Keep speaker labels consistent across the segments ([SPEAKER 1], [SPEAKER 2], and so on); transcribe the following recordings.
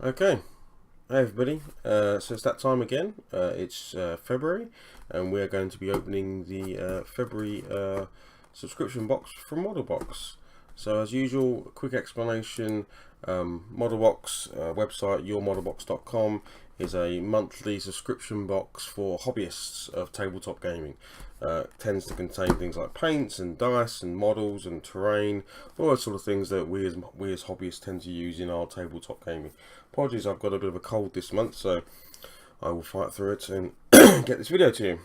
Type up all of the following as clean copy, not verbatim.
[SPEAKER 1] Okay, hey everybody. So it's that time again. It's February, and we're going to be opening the February subscription box from Model Box. So as usual, quick explanation. Model Box website, yourmodelbox.com, is a monthly subscription box for hobbyists of tabletop gaming. Tends to contain things like paints and dice and models and terrain, all those sort of things that we as hobbyists tend to use in our tabletop gaming. Apologies, I've got a bit of a cold this month, so I will fight through it and get this video to you.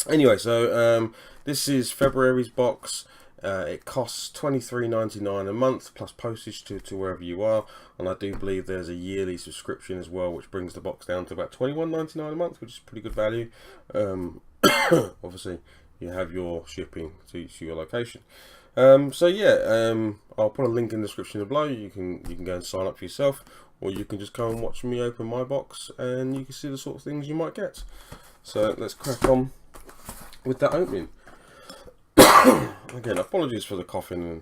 [SPEAKER 1] Anyway, so this is February's box. It costs $23.99 a month plus postage to wherever you are, and I do believe there's a yearly subscription as well, which brings the box down to about $21.99 a month, which is pretty good value. Obviously, you have your shipping to your location. So yeah, I'll put a link in the description below. You can go and sign up for yourself, or you can just come and watch me open my box, and you can see the sort of things you might get. So let's crack on with that opening. Again, apologies for the coughing and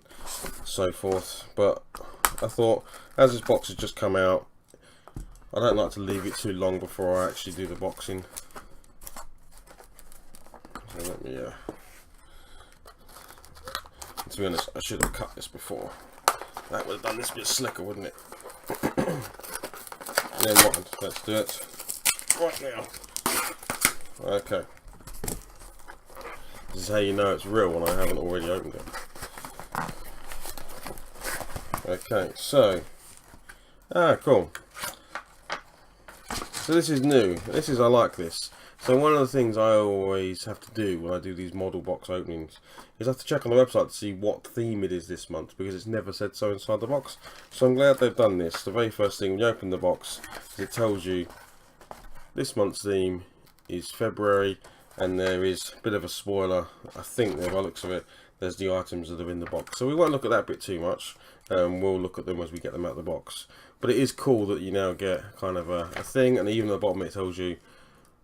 [SPEAKER 1] so forth, but I thought, as this box has just come out, I don't like to leave it too long before I actually do the boxing. So let me, to be honest, I should have cut this before. That would have done this a bit slicker, wouldn't it? Never mind, let's do it right now. Okay. This is how you know it's real when I haven't already opened it. Okay, so cool. So this is new. I like this. So one of the things I always have to do when I do these model box openings is I have to check on the website to see what theme it is this month, because it's never said so inside the box. So I'm glad they've done this. The very first thing when you open the box is it tells you this month's theme is February, and there is a bit of a spoiler, I think, by the looks of it. There's the items that are in the box, so we won't look at that bit too much. We'll look at them as we get them out of the box. But it is cool that you now get kind of a thing, and even at the bottom it tells you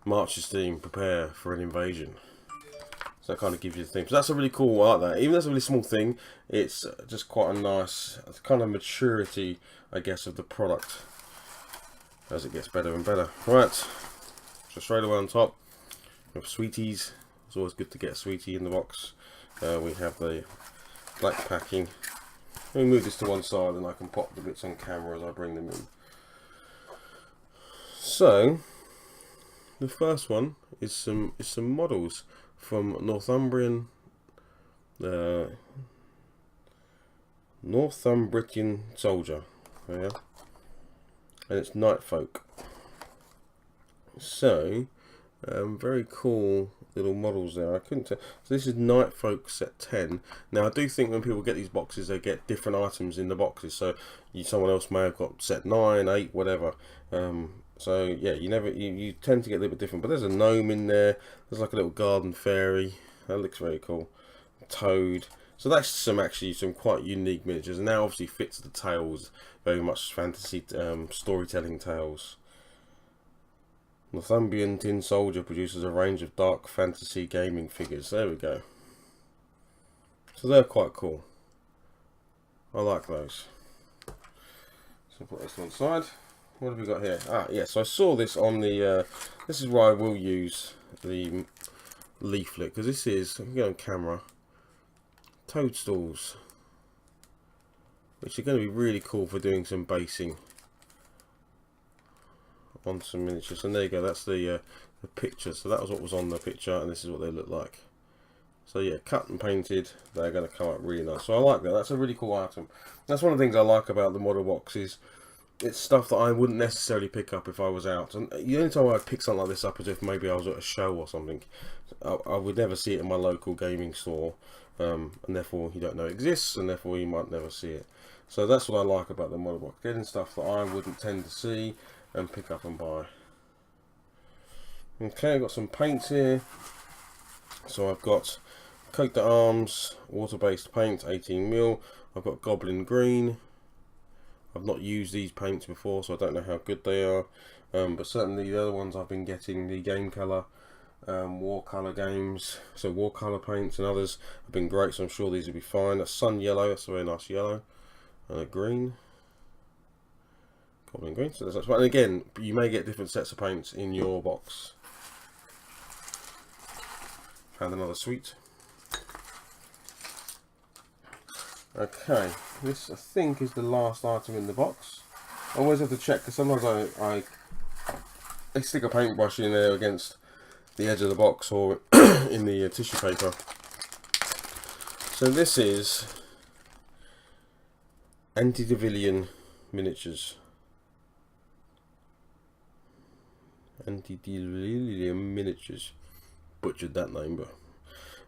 [SPEAKER 1] March's theme, prepare for an invasion. So that kind of gives you the theme. So that's a really cool, I like that. Even though it's a really small thing, it's just quite a nice kind of maturity, I guess, of the product as it gets better and better. Right, so straight away on top, we have sweeties. It's always good to get a sweetie in the box. We have the black packing. Let me move this to one side and I can pop the bits on camera as I bring them in. So the first one is some models from Northumbrian Soldier. Yeah, and it's Night Folk. So very cool little models there. I couldn't tell. So this is Night Folk set 10. Now I do think when people get these boxes, they get different items in the boxes. So someone else may have got set 9, 8, whatever. So yeah, you tend to get a little bit different. But there's a gnome in there. There's like a little garden fairy. That looks very cool. Toad. So that's some quite unique miniatures, and that obviously fits the tales, very much fantasy storytelling tales. Northumbrian Soldier produces a range of dark fantasy gaming figures. There we go. So they're quite cool. I like those. So put this one side. What have we got here? Ah, yes. So I saw this on the. This is where I will use the leaflet, because this is. I can get on camera. Toadstools, which are going to be really cool for doing some basing on some miniatures. And there you go, that's the picture. So that was what was on the picture, and this is what they look like. So yeah, cut and painted, they're going to come out really nice. So I like that. That's a really cool item. That's one of the things I like about the model box, is it's stuff that I wouldn't necessarily pick up if I was out. And the only time I'd pick something like this up is if maybe I was at a show or something. I would never see it in my local gaming store, and therefore you don't know it exists, and therefore you might never see it. So that's what I like about the model box, getting stuff that I wouldn't tend to see and pick up and buy. Okay, I've got some paints here. So I've got Coat d'Arms water-based paint, 18mm. I've got Goblin Green. I've not used these paints before, so I don't know how good they are. But certainly the other ones I've been getting, the Game Colour, War Colour games, so War Colour paints and others have been great, so I'm sure these will be fine. A Sun Yellow, that's a very nice yellow. And a green. Goblin green. So that's right. And again, you may get different sets of paints in your box. Found another sweet. Okay, this I think is the last item in the box. I always have to check because sometimes I stick a paintbrush in there against the edge of the box or in the tissue paper. So this is Antediluvian miniatures. Antediluvian miniatures. Butchered that name, but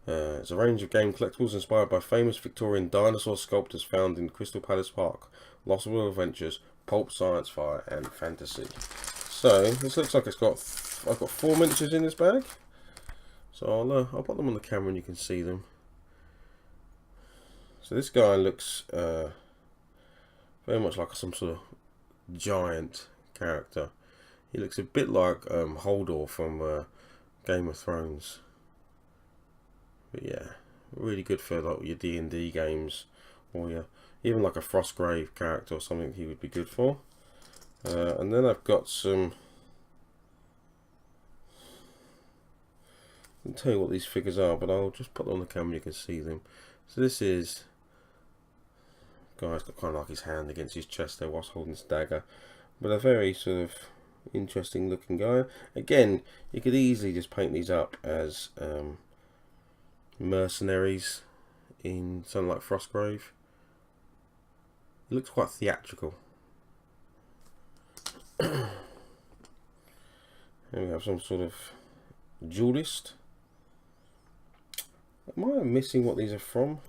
[SPEAKER 1] it's a range of game collectibles inspired by famous Victorian dinosaur sculptures found in Crystal Palace Park, Lost World Adventures, Pulp, Science Fire, and Fantasy. So this looks like I've got 4 miniatures in this bag. So I'll put them on the camera and you can see them. So this guy looks very much like some sort of giant character. He looks a bit like Hodor from Game of Thrones. But yeah, really good for like your D&D games, or even like a Frostgrave character or something he would be good for. And then I've got some. I can tell you what these figures are, but I'll just put them on the camera. You can see them. So this is guy's got kind of like his hand against his chest there whilst holding his dagger, but a very sort of interesting looking guy. Again, you could easily just paint these up as mercenaries in something like Frostgrave. It looks quite theatrical. Here we have some sort of duelist. Am I missing what these are from?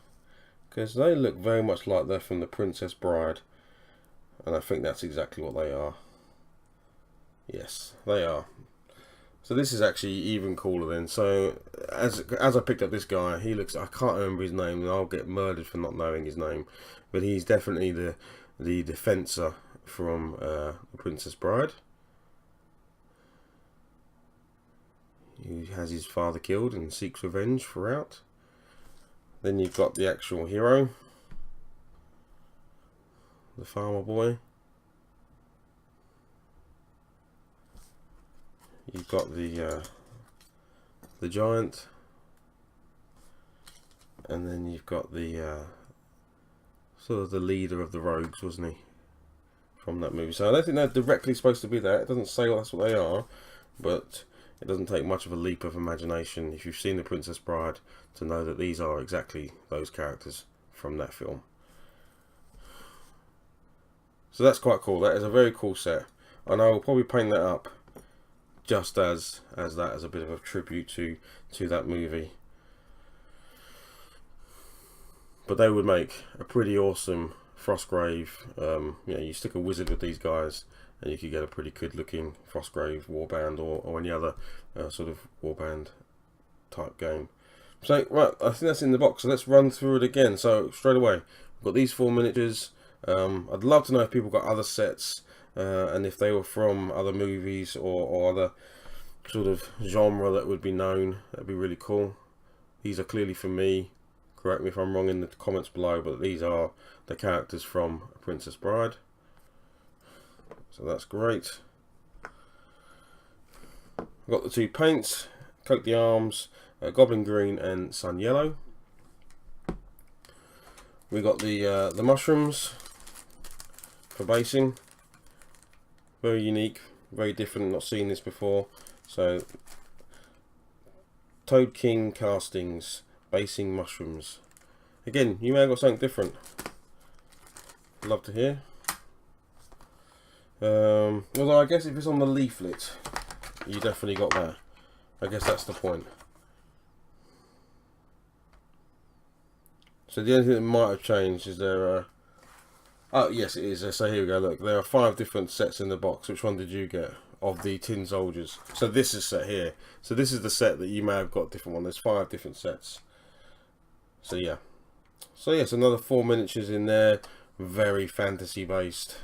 [SPEAKER 1] Because they look very much like they're from The Princess Bride, and I think that's exactly what they are. Yes, they are. So this is actually even cooler then. So as I picked up this guy, he looks, I can't remember his name, and I'll get murdered for not knowing his name, but he's definitely the defensor from The Princess Bride. He has his father killed and seeks revenge throughout. Then you've got the actual hero, the farmer boy. You've got the giant, and then you've got the sort of the leader of the rogues, wasn't he, from that movie? So I don't think they're directly supposed to be that. It doesn't say that's what they are, but it doesn't take much of a leap of imagination if you've seen The Princess Bride to know that these are exactly those characters from that film. So that's quite cool. That is a very cool set, and I will probably paint that up just as a bit of a tribute to that movie. But they would make a pretty awesome Frostgrave. You stick a wizard with these guys, and you could get a pretty good looking Frostgrave warband or any other sort of warband type game. So right, I think that's in the box, so let's run through it again. So straight away, we've got these 4 miniatures. I'd love to know if people got other sets, and if they were from other movies or other sort of genre that would be known. That'd be really cool. These are clearly for me. Correct me if I'm wrong in the comments below, but these are the characters from Princess Bride. So that's great. I've got the 2 paints, Coat the Arms, Goblin Green and Sun Yellow. We got the mushrooms for basing. Very unique, very different, not seen this before. So Toad King castings, basing mushrooms. Again, you may have got something different. Love to hear. Although I guess if it's on the leaflet, you definitely got that. I guess that's the point. So the only thing that might have changed is there. Oh yes, it is. So here we go. Look, there are 5 different sets in the box. Which one did you get of the tin soldiers? So this is set here. So this is the set that you may have got a different one. There's 5 different sets. So yeah. So yes, another 4 miniatures in there. Very fantasy based.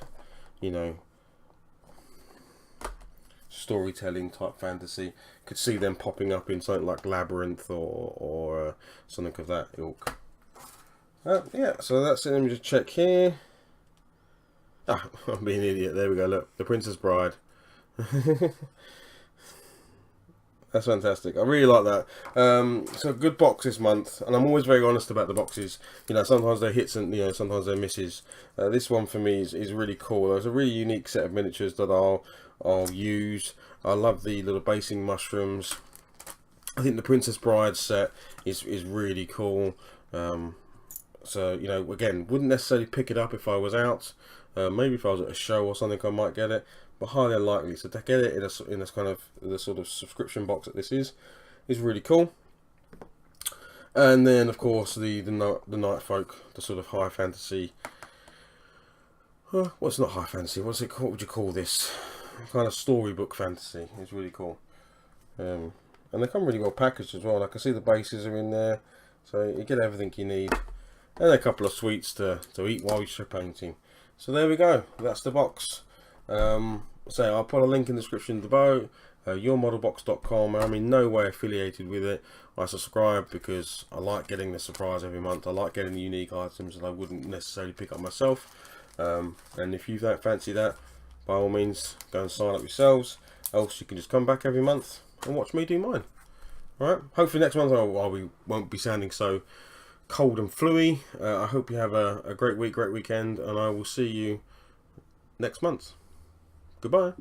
[SPEAKER 1] You know, storytelling type fantasy. Could see them popping up in something like Labyrinth or something of that ilk. Yeah, so that's it. Let me just check here. Ah, I'm being an idiot. There we go. Look, the Princess Bride. That's fantastic. I really like that. So good box this month, and I'm always very honest about the boxes. You know, sometimes they're hits and sometimes they're misses. This one for me is really cool. There's a really unique set of miniatures that I'll use. I love the little basing mushrooms. I think the Princess Bride set is really cool. So again, wouldn't necessarily pick it up if I was out. Maybe if I was at a show or something, I might get it, but highly unlikely. So to get it in this kind of the sort of subscription box that this is really cool. And then of course the Night Folk, the sort of high fantasy. What's not high fantasy? What's it called? What would you call this? Kind of storybook fantasy. It's really cool. And they come really well packaged as well. I can see the bases are in there, so you get everything you need. And a couple of sweets to eat while you're painting. So there we go. That's the box. So I'll put a link in the description below. Yourmodelbox.com. I'm in no way affiliated with it. I subscribe because I like getting the surprise every month. I like getting the unique items that I wouldn't necessarily pick up myself. And if you don't fancy that, by all means, go and sign up yourselves. Else you can just come back every month and watch me do mine. Alright, hopefully next month I won't be sounding so cold and fluey. I hope you have a great week, great weekend, and I will see you next month. Goodbye.